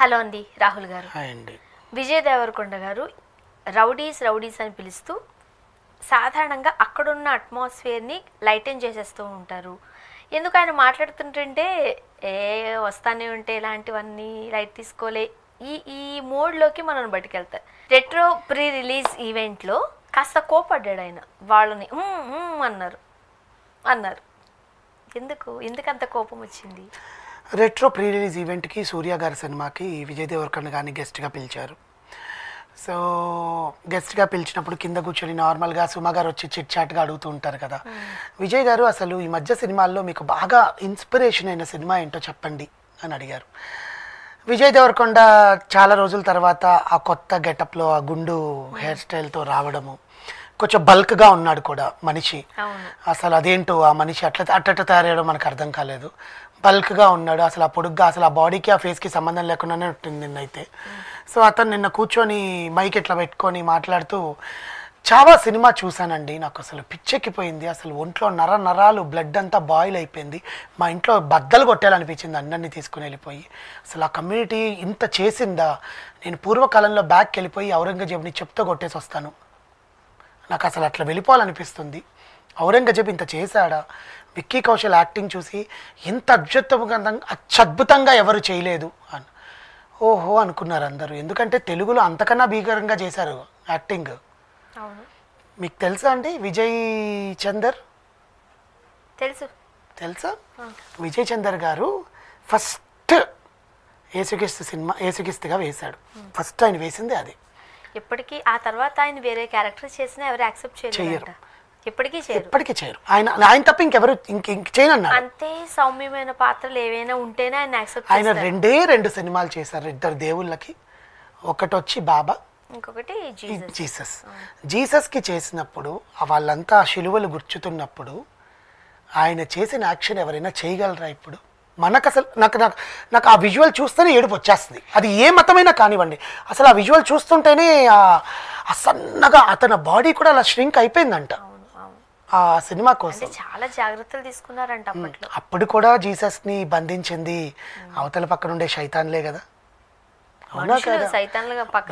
Hello అండి రాహుల్ గారు. Hi అండి. విజయ్ దేవరకొండ గారు రౌడీస్ అని పిలుస్తూ సాధారణంగా అక్కడున్న అట్మాస్ఫియర్ని లైటెన్ చేసేస్తూ ఉంటారు. ఎందుకు ఆయన మాట్లాడుతుంటే ఏ వస్తానే ఉంటే ఇలాంటివన్నీ లైట్ తీసుకోలే ఈ ఈ మోడ్లోకి మనం బయటికెళ్తారు. రెట్రో ప్రీ రిలీజ్ ఈవెంట్లో కాస్త కోపడ్డాడు ఆయన. వాళ్ళని అన్నారు ఎందుకంత కోపం వచ్చింది? రెట్రో ప్రీ రిలీజ్ ఈవెంట్కి సూర్య గారి సినిమాకి విజయ్ దేవరకొండ గారిని గెస్ట్గా పిలిచారు. సో గెస్ట్గా పిలిచినప్పుడు కింద కూర్చొని నార్మల్గా సుమ గారు వచ్చి చిట్ చాట్గా అడుగుతూ ఉంటారు కదా, విజయ్ గారు అసలు ఈ మధ్య సినిమాల్లో మీకు బాగా ఇన్స్పిరేషన్ అయిన సినిమా ఏంటో చెప్పండి అని అడిగారు. విజయ్ దేవరకొండ చాలా రోజుల తర్వాత ఆ కొత్త గెటప్లో ఆ గుండు హెయిర్ స్టైల్తో రావడము, కొంచెం బల్క్గా ఉన్నాడు కూడా మనిషి. అసలు అదేంటో ఆ మనిషి అట్ట తయారయ్యడం మనకు అర్థం కాలేదు. బల్క్గా ఉన్నాడు, అసలు ఆ పొడుగ్గా అసలు ఆ బాడీకి ఆ ఫేస్కి సంబంధం లేకుండానే ఉంటుంది నిన్నైతే. సో అతను నిన్న కూర్చొని మైక్ ఇట్లా పెట్టుకొని మాట్లాడుతూ చాలా సినిమా చూశానండి, నాకు అసలు పిచ్చెక్కిపోయింది, అసలు ఒంట్లో నరాలు బ్లడ్ అంతా బాయిల్ అయిపోయింది, మా ఇంట్లో బద్దలు కొట్టాలనిపించింది అందరినీ తీసుకుని వెళ్ళిపోయి. అసలు ఆ కమ్యూనిటీ ఇంత చేసిందా, నేను పూర్వకాలంలో బ్యాక్కి వెళ్ళిపోయి ఔరంగజేబుని చెప్తూ కొట్టేసి వస్తాను, నాకు అసలు అట్లా వెళ్ళిపోవాలనిపిస్తుంది, ఔరంగజేబు ఇంత చేశాడా, విక్కీ కౌశల్ యాక్టింగ్ చూసి ఇంత అత్యద్భుతంగా ఎవరు చేయలేదు అని ఓహో అనుకున్నారు అందరూ. ఎందుకంటే తెలుగులో అంతకన్నా భీకరంగా చేశారు యాక్టింగ్. మీకు తెలుసా అండి విజయ్ చందర్? తెలుసా? విజయ్ చందర్ గారు ఫస్ట్ యేసుక్రీస్తు సినిమా యేసుక్రీస్తుగా వేశాడు. ఫస్ట్ ఆయన వేసింది అది. ఇప్పటికీ ఆ తర్వాత ఆయన వేరే క్యారెక్టర్ చేసినా ఎవరు యాక్సెప్ట్ చేయరు. ఇప్పటికీ చేయరు. ఆయన తప్ప ఇంకెవరు ఇంక చేయనన్నారు. అంతే సౌమ్యమైన పాత్రలు ఏవైనా ఉంటేనే ఆయన యాక్సెప్ట్. ఆయన రెండు సినిమాలు చేశారు ఇద్దరు దేవుళ్ళకి. ఒకటి వచ్చి బాబా, ఇంకొకటి జీసస్కి చేసినప్పుడు వాళ్ళంతా శిలువలు గుర్చుతున్నప్పుడు ఆయన చేసిన యాక్షన్ ఎవరైనా చేయగలరా ఇప్పుడు? మనకు అసలు నాకు ఆ విజువల్ చూస్తేనే ఏడుపు వచ్చేస్తుంది. అది ఏ మతమైనా కానివ్వండి, అసలు ఆ విజువల్ చూస్తుంటేనే ఆ సన్నగా అతని బాడీ కూడా అలా ష్రింక్ అయిపోయిందంట ఆ సినిమా కోసం. చాలా జాగ్రత్తలు తీసుకున్నారంట అప్పట్లో. అప్పుడు కూడా జీసస్ని బంధించింది అవతల పక్కన ఉండే శైతాన్లే కదా. అవునా కదా?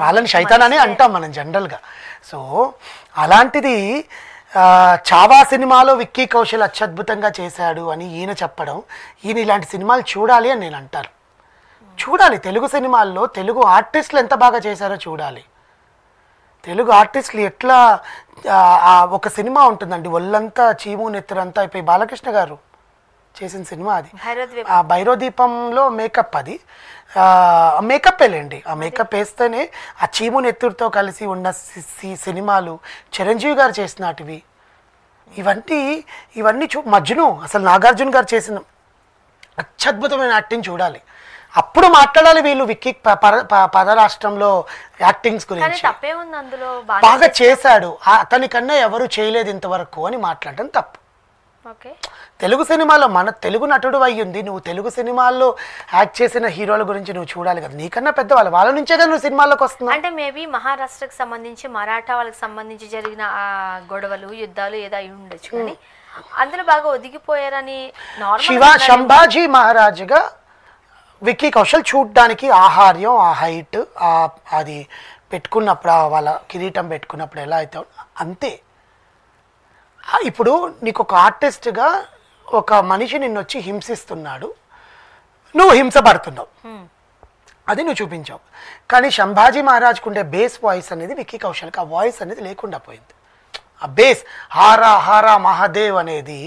వాళ్ళని శైతాన్ అనే అంటాం మనం జనరల్గా. సో అలాంటిది చావా సినిమాలో విక్కీ కౌశల్ అత్యద్భుతంగా చేశాడు అని ఈయన చెప్పడం, ఈయన ఇలాంటి సినిమాలు చూడాలి అని నేను అంటారు. చూడాలి, తెలుగు సినిమాల్లో తెలుగు ఆర్టిస్టులు ఎంత బాగా చేశారో చూడాలి. తెలుగు ఆర్టిస్టులు ఎట్లా ఒక సినిమా ఉంటుందండి, ఒళ్ళంతా చీము నెత్తురంతా అయిపోయి బాలకృష్ణ గారు చేసిన సినిమా అది. ఆ భైరవదీపంలో మేకప్, అది మేకప్ వేలేండి, ఆ మేకప్ వేస్తేనే ఆ చీము నెత్తురుతో కలిసి ఉన్న సినిమాలు చిరంజీవి గారు చేసినటివి. ఇవన్నీ మజ్ను అసలు నాగార్జున గారు చేసిన అత్యద్భుతమైన యాక్టింగ్ చూడాలి. అప్పుడు మాట్లాడాలి వీళ్ళు విక్కీ పదరాష్ట్రంలో యాక్టింగ్స్ గురించి. బాగా చేశాడు, అతనికన్నా ఎవరు చేయలేదు ఇంతవరకు అని మాట్లాడడం తప్పు. తెలుగు సినిమాలో మన తెలుగు నటుడు అయ్యింది, నువ్వు తెలుగు సినిమాల్లో యాక్ట్ చేసిన హీరోల గురించి నువ్వు చూడాలి కదా. నీకన్నా పెద్దవాళ్ళు, వాళ్ళ నుంచే కదా నువ్వు సినిమాల్లోకి వస్తున్నావు. అంటే మేబీ మహారాష్ట్రకు సంబంధించి మరాఠా వాళ్ళకి సంబంధించి జరిగిన ఆ గొడవలు యుద్ధాలు ఏదో అయి ఉండొచ్చు, కానీ అందులో బాగా ఒదిగిపోయారని. సంభాజీ మహారాజుగా విక్కీ కౌశల్ చూడ్డానికి ఆహార్యం, ఆ హైట్, అది పెట్టుకున్నప్పుడు వాళ్ళ కిరీటం పెట్టుకున్నప్పుడు ఎలా అయితే అంతే. ఇప్పుడు నీకు ఒక ఆర్టిస్ట్గా ఒక మనిషి నిన్ను వచ్చి హింసిస్తున్నాడు, నువ్వు హింసపడుతున్నావు, అది నువ్వు చూపించావు. కానీ సంభాజీ మహారాజ్కు ఉండే బేస్ వాయిస్ అనేది విక్కీ కౌశల్కి ఆ వాయిస్ అనేది లేకుండా పోయింది. ఆ బేస్ హారా హారా మహాదేవ్ అనేది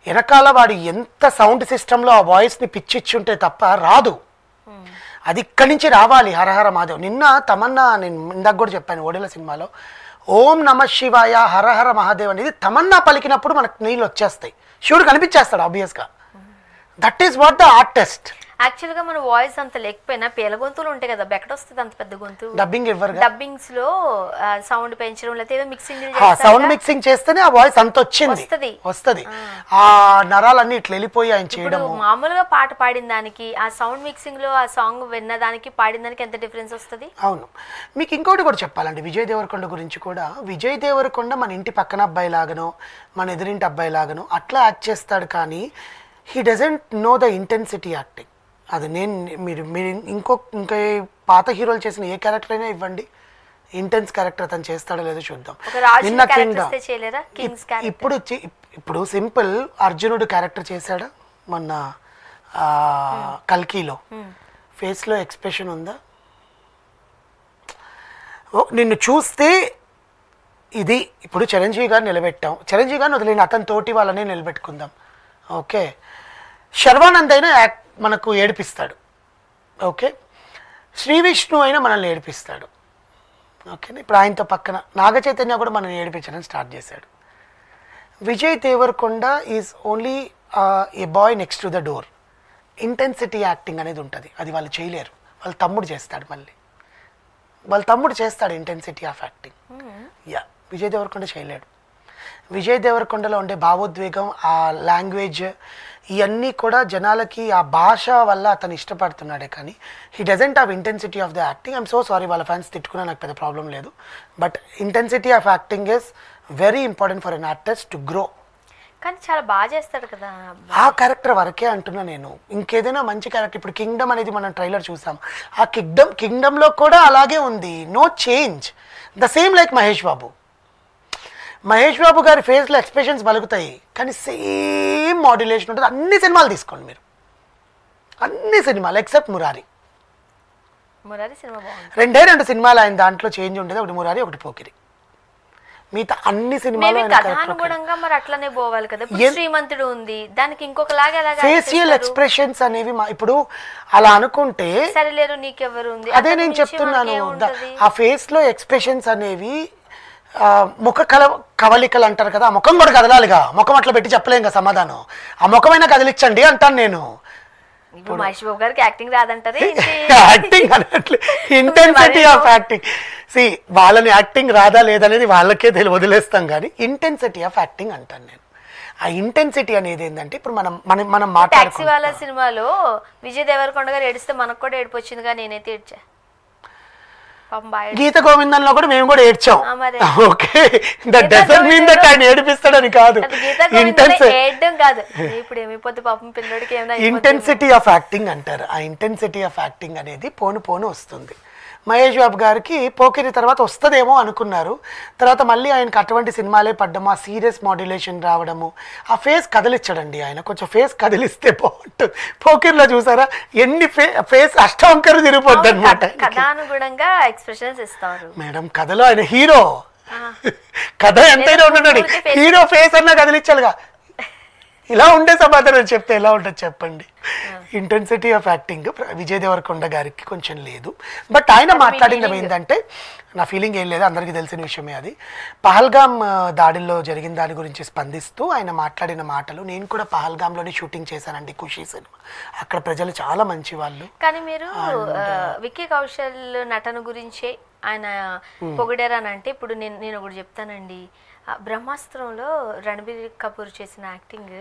వెనకాల వాడు ఎంత సౌండ్ సిస్టంలో ఆ వాయిస్ని పిచ్చిచ్చుంటే తప్ప రాదు. అది ఇక్కడి నుంచి రావాలి, హరహర మహాదేవ్. నిన్న తమన్నా, నేను ఇందాక కూడా చెప్పాను ఓడెల సినిమాలో, ఓం నమ శివాయ హరహర మహాదేవ్ అనేది తమన్నా పలికినప్పుడు మనకు నీళ్ళు వచ్చేస్తాయి, శివుడు కనిపించేస్తాడు ఆబ్వియస్గా. That is what the artist. యాక్చువల్గా మన వాయిస్ అంత లేకపోయినా పేల గొంతులు ఉంటాయి కదా, బెక్కడ వస్తుంది అంత పెద్ద గొంతు. డబ్బింగ్స్ లో సౌండ్ పెంచడం లేకపోతే మిక్సింగ్, సౌండ్ మిక్సింగ్ చేస్తేనే ఆ వాయిస్ అంత వస్తుంది. ఆ నరాలన్నీ ఇట్లా వెళ్ళిపోయి ఆయన చేయడం. మామూలుగా పాట పాడిన దానికి ఆ సౌండ్ మిక్సింగ్ లో ఆ సాంగ్ విన్న దానికి పాడిన దానికి ఎంత డిఫరెన్స్ వస్తుంది. అవును. మీకు ఇంకోటి కూడా చెప్పాలండి విజయ్ దేవరకొండ గురించి కూడా. విజయ్ దేవరకొండ మన ఇంటి పక్కన అబ్బాయి లాగనో మన ఎదురింటి అబ్బాయి లాగనో అట్లా యాక్ట్ చేస్తాడు, కానీ he doesn't know the intensity acting. అది నేను మీరు మీరు ఇంకా పాత హీరోలు చేసిన ఏ క్యారెక్టర్ అయినా ఇవ్వండి, ఇంటెన్స్ క్యారెక్టర్ అతను చేస్తాడో లేదో చూద్దాం. నిన్న ఇప్పుడు సింపుల్ అర్జునుడు క్యారెక్టర్ చేశాడా మొన్న కల్కిలో? ఫేస్లో ఎక్స్ప్రెషన్ ఉందా? నిన్ను చూస్తే ఇది ఇప్పుడు చిరంజీవి గారిని నిలబెట్టాం, చిరంజీవి గారిని వదిలేని అతని తోటి వాళ్ళనే నిలబెట్టుకుందాం. ఓకే, శర్వానంద్ అయినా మనకు ఏడిపిస్తాడు. ఓకే, శ్రీ విష్ణు అయినా మనల్ని ఏడిపిస్తాడు. ఓకేనా, ఇప్పుడు ఆయనతో పక్కన నాగ చైతన్య కూడా మనల్ని ఏడిపించడం స్టార్ట్ చేశాడు. Vijay Devarakonda is only a boy next to the door. Intensity acting అనేది ఉంటుంది, అది వాళ్ళు చేయలేరు. వాళ్ళ తమ్ముడు చేస్తాడు, మళ్ళీ వాళ్ళ తమ్ముడు చేస్తాడు intensity of acting. Yeah, Vijay Devarakonda చేయలేడు. విజయ్ దేవరకొండలో ఉండే భావోద్వేగం, ఆ లాంగ్వేజ్, ఇవన్నీ కూడా జనాలకి ఆ భాష వల్ల అతను ఇష్టపడుతున్నాడే కానీ he doesn't have intensity of the acting. I'm so sorry, వాళ్ళ ఫ్యాన్స్ తిట్టుకున్నా నాకు పెద్ద ప్రాబ్లం లేదు. But intensity of acting is very important for an artist to grow. కానీ చాలా బాగా చేస్తాడు కదా ఆ క్యారెక్టర్ వరకే అంటున్నా నేను. ఇంకేదైనా మంచి క్యారెక్టర్, ఇప్పుడు కింగ్డమ్ అనేది మనం ట్రైలర్ చూసాం, ఆ కింగ్డమ్లో కూడా అలాగే ఉంది, no change. The same like Mahesh Babu గారి ఫేస్లో ఎక్స్ప్రెషన్స్ పలుకుతాయి కానీ సేమ్ మాడ్యులేషన్ ఉంటుంది. అన్ని సినిమాలు తీసుకోండి మీరు, అన్ని సినిమాలు ఎక్సెప్ట్ మురారి సినిమా బాగుంది. 2 సినిమాలు ఆయన దాంట్లో చేంజ్ ఉండేది, ఒకటి మురారి, ఒకటి పోకిరి. మిగతా అన్ని సినిమాలు కథానుగుణంగా మరి అట్లనే పోవాలి కదా. శ్రీమంతుడు ఉంది, దానికి ఇంకొకలాగా ఫేషియల్ ఎక్స్ప్రెషన్స్ అనేవి ఇప్పుడు అలా అనుకుంటే సరిలేరు నీకెవరు ఉంది, అదే నేను చెప్తున్నాను. ఆ ఫేస్ లో ఎక్స్ప్రెషన్స్ అనేవి ముఖ కవలికలు అంటారు కదా, ఆ ముఖం కూడా కదలాలిగా. ముఖం అట్లా పెట్టి చెప్పలేం కదా సమాధానం. ఆ ముఖమైనా కదిలించండి అంటాను నేను. మహేష్ బాబు గారికి యాక్టింగ్ రాదంటారు, యాక్టింగ్ అనట్లే, ఇంటెన్సిటీ ఆఫ్ యాక్టింగ్. వాళ్ళని యాక్టింగ్ రాదా లేదనేది వాళ్ళకే వదిలేస్తాం కానీ ఇంటెన్సిటీ ఆఫ్ యాక్టింగ్ అంటాను నేను. ఆ ఇంటెన్సిటీ అనేది ఏంటంటే ఇప్పుడు మనం టాక్సీ వాళ్ళ సినిమాలో విజయ్ దేవరకొండ గారు ఏడిస్తే మనకు కూడా ఏడుపు వచ్చింది, కానీ నేనైతే ఏడ్చా. గీత గోవిందంలో కూడా మేము కూడా ఏడ్చాం. Okay, that doesn't mean that ఆయన ఏడిపిస్తాడని కాదు. ఇంటెన్సిటీ ఆఫ్ యాక్టింగ్ అంటారు. ఆ ఇంటెన్సిటీ ఆఫ్ యాక్టింగ్ అనేది పోను వస్తుంది. మహేష్ బాబు గారికి పోకిరి తర్వాత వస్తుందేమో అనుకున్నారు, తర్వాత మళ్ళీ ఆయనకు అటువంటి సినిమాలే పడ్డము, ఆ సీరియస్ మాడ్యులేషన్ రావడము, ఆ ఫేస్ కదిలించడండి. ఆయన కొంచెం ఫేస్ కదిలిస్తే బాగుంటుంది. పోకిరిలో చూసారా ఎన్ని ఫేస్ అష్టవంకరు తిరిగిపోద్ది అనమాట. కథానుగుణంగా ఎక్స్ప్రెషన్స్ ఇస్తారు మేడం. కథలో ఆయన హీరో, కథ ఎంతైనా ఉన్నాడు, హీరో ఫేస్ అన్నా కదిలించాలిగా. ఇలా ఉండే సమాధానం చెప్తే ఎలా ఉంటుంది చెప్పండి. Intensity of acting Vijay Devarakonda గారికి కొంచెం లేదు. బట్ ఆయన మాట్లాడింది ఏంటంటే, నా ఫీలింగ్ ఏం లేదు, అందరికీ తెలిసిన విషయమే అది. పహల్గామ్ దాడిలో జరిగిన దాని గురించి స్పందిస్తూ ఆయన మాట్లాడిన మాటలు, నేను కూడా పహల్గామ్లోనే షూటింగ్ చేశానండి ఖుషీ సినిమా, అక్కడ ప్రజలు చాలా మంచి వాళ్ళు. కానీ మీరు విక్కీ కౌశల్ నటన గురించి ఆయన పొగిడారని ఇప్పుడు నేను ఒకటి చెప్తానండి. బ్రహ్మాస్త్రంలో రణబీర్ కపూర్ చేసిన యాక్టింగ్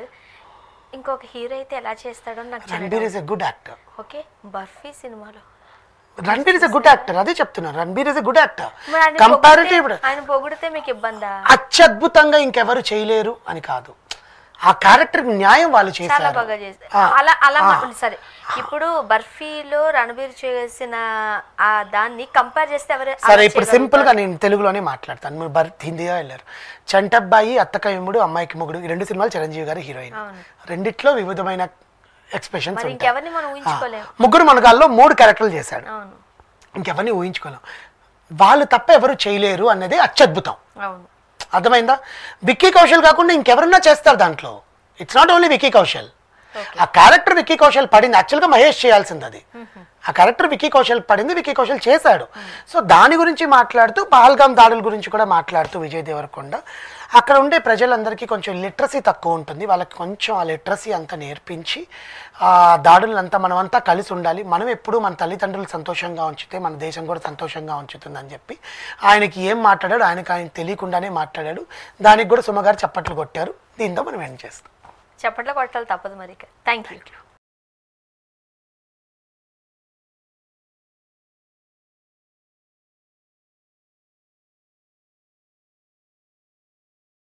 ఇంకొక హీరో అయితే ఎలా చేస్తాడో నాకు. Ranbir is a good actor. Okay, Barfi సినిమాలో Ranbir is a good actor, అదే చెప్తున్నా. Ranbir is a good actor. Comparative ఆయన పొగిడితే మీకు ఇబ్బందా? అత్యద్భుతంగా ఇంకెవరు చేయలేరు అని కాదు, ఆ క్యారెక్టర్ న్యాయం వాళ్ళు చేశారు. సరే, ఇప్పుడు బర్ఫీలో రణబీర్ చేసిన ఆ దాన్ని కంపేర్ చేస్తే ఎవరు? సరే, ఇప్పుడు సింపుల్ గా నేను తెలుగులోనే మాట్లాడతాను. మీరు హిందీగా వెళ్ళారు. చంటబ్బాయి, అత్తకయ్యముడు, అమ్మాయికి మొగుడు, ఈ 2 సినిమాలు చిరంజీవి గారి హీరోయిన్. రెండిట్లో వివిధమైన ఎక్స్ప్రెషన్స్ ఇంకెవరిని మనం ఊహించుకోలేము. ముగ్గురు మనగాల్లో 3 క్యారెక్టర్లు చేశాడు, ఇంకెవరిని ఊహించుకోలేం. వాళ్ళు తప్ప ఎవరు చేయలేరు అన్నది అత్యద్భుతం. అర్థమైందా? విక్కీ కౌశల్ కాకుండా ఇంకెవరన్నా చేస్తారు దాంట్లో. It's not only Vicky Kaushal. ఆ క్యారెక్టర్ విక్కీ కౌశల్ పడింది, యాక్చువల్గా మహేష్ చేయాల్సింది అది. ఆ క్యారెక్టర్ విక్కీ కౌశల్ పడింది, విక్కీ కౌశల్ చేశాడు. సో దాని గురించి మాట్లాడుతూ, పహల్గామ్ దాడుల గురించి కూడా మాట్లాడుతూ విజయ్ దేవరకొండ అక్కడ ఉండే ప్రజలందరికీ కొంచెం లిటరసీ తక్కువ ఉంటుంది, వాళ్ళకి కొంచెం ఆ లిటరసీ అంతా నేర్పించి ఆ దాడులంతా మనమంతా కలిసి ఉండాలి, మనం ఎప్పుడు మన తల్లిదండ్రులు సంతోషంగా ఉంచితే మన దేశం కూడా సంతోషంగా ఉంచుతుందని చెప్పి ఆయనకి ఏం మాట్లాడాడు, ఆయన తెలియకుండానే మాట్లాడాడు. దానికి కూడా సుమ గారు చప్పట్లు కొట్టారు. దీంతో మనం ఎండ్ చేస్తాం. చప్పట్లు కొట్టాలి తప్పదు మరి. Thank you.